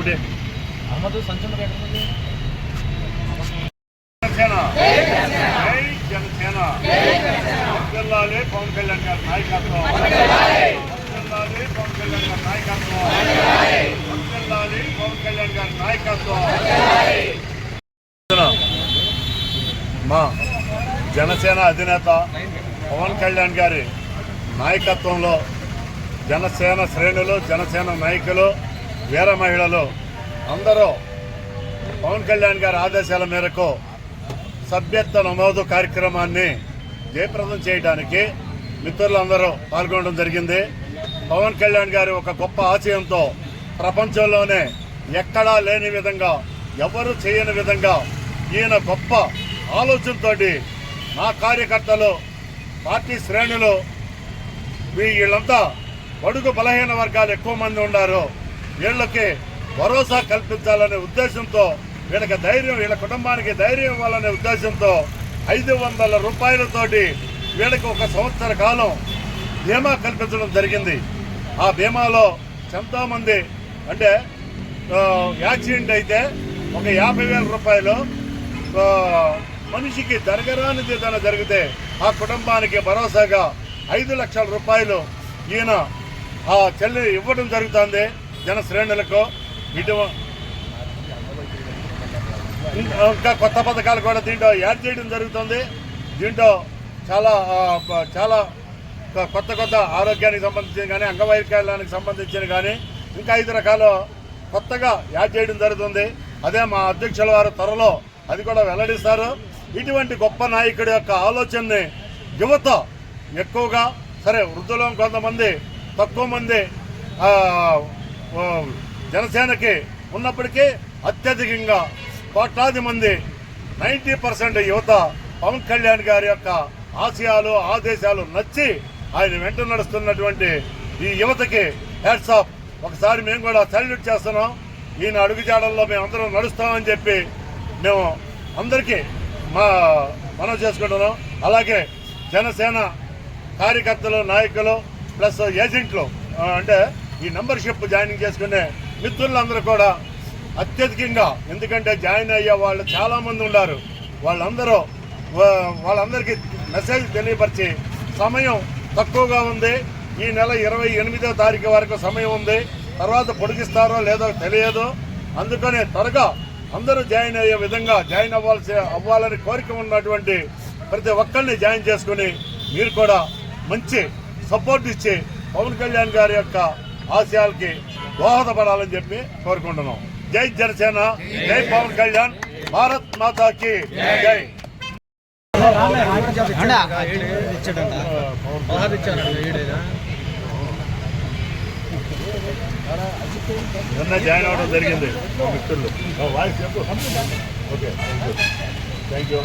ఒకటి జనసేన వర్ధిల్లాలి పవన్ కళ్యాణ్ గారి నాయకత్వం, వర్ధిల్లాలి పవన్ కళ్యాణ్ గారి నాయకత్వం, వర్ధిల్లాలి పవన్ కళ్యాణ్ గారి నాయకత్వం. మా జనసేన అధినేత పవన్ కళ్యాణ్ గారి నాయకత్వంలో జనసేన శ్రేణులు, జనసేన నాయకులు, వీర మహిళలు అందరూ పవన్ కళ్యాణ్ గారి ఆదేశాల మేరకు సభ్యత్వ నమోదు కార్యక్రమాన్ని జయప్రదం చేయడానికి మిత్రులందరూ పాల్గొనడం జరిగింది. పవన్ కళ్యాణ్ గారి ఒక గొప్ప ఆశయంతో ప్రపంచంలోనే ఎక్కడా లేని విధంగా, ఎవరు చేయని విధంగా ఈయన గొప్ప ఆలోచనతో నా కార్యకర్తలు, పార్టీ శ్రేణులు, వీళ్ళంతా బడుగు బలహీన వర్గాలు ఎక్కువ మంది ఉన్నారు, వీళ్ళకి భరోసా కల్పించాలనే ఉద్దేశంతో, వీళ్ళకి ధైర్యం, వీళ్ళ కుటుంబానికి ధైర్యం ఇవ్వాలనే ఉద్దేశంతో 500 రూపాయలతోటి వీళ్ళకి 1 సంవత్సర కాలం బీమా కల్పించడం జరిగింది. ఆ బీమాలో ఎంతోమంది అంటే యాక్సిడెంట్ అయితే ఒక 50,000 రూపాయలు, మనిషికి జరగరానిది ఏదైనా జరిగితే ఆ కుటుంబానికి భరోసాగా 5 లక్షల రూపాయలు ఈయన ఆ చెల్లి ఇవ్వడం జరుగుతుంది జన శ్రేణులకు. ఇంకా కొత్త పథకాలు కూడా దీంట్లో యాడ్ చేయడం జరుగుతుంది. దీంట్లో చాలా చాలా కొత్త ఆరోగ్యానికి సంబంధించిన కానీ, అంగవైకల్యానికి సంబంధించిన కానీ ఇంకా 5 రకాలు కొత్తగా యాడ్ చేయడం జరుగుతుంది. అదే మా అధ్యక్షుల వారు త్వరలో అది కూడా వెల్లడిస్తారు. ఇటువంటి గొప్ప నాయకుడి యొక్క ఆలోచనని యువత ఎక్కువగా, సరే వృద్ధులు కొంతమంది తక్కువ మంది జనసేనకి ఉన్నప్పటికీ అత్యధికంగా కోట్లాది మంది 90% యువత పవన్ కళ్యాణ్ గారి యొక్క ఆశయాలు, ఆదేశాలు నచ్చి ఆయన వెంట నడుస్తున్నటువంటి ఈ యువతకి హ్యాట్స్ ఆఫ్. ఒకసారి మేము కూడా సెల్యూట్ చేస్తున్నాం. ఈయన అడుగుజాడల్లో మేము అందరం నడుస్తామని చెప్పి మేము అందరికీ మనం చేసుకుంటున్నాం. అలాగే జనసేన కార్యకర్తలు, నాయకులు ప్లస్ ఏజెంట్లు అంటే ఈ మెంబర్షిప్ జాయినింగ్ చేసుకునే మిత్రులందరూ కూడా అత్యధికంగా, ఎందుకంటే జాయిన్ అయ్యే వాళ్ళు చాలామంది ఉన్నారు, వాళ్ళందరికీ మెసేజ్ తెలియపరిచి సమయం తక్కువగా ఉంది, ఈ నెల 28వ తారీఖు వరకు సమయం ఉంది, తర్వాత పొడిగిస్తారో లేదో తెలియదు, అందుకనే త్వరగా అందరూ జాయిన్ అయ్యే విధంగా అవ్వాలని కోరిక ఉన్నటువంటి ప్రతి ఒక్కరిని జాయిన్ చేసుకుని మీరు కూడా మంచి సపోర్ట్ ఇచ్చి పవన్ కళ్యాణ్ గారి యొక్క ఆశయాలకి దోహదపడాలని చెప్పి కోరుకుంటున్నాం. జై జనసేన, జై పవన్ కళ్యాణ్, భారత్ మాతాకి జై. జాయిన్ అవ్వడం జరిగింది మా మిత్రులు. వాయిస్ చెప్పు. Okay, thank you.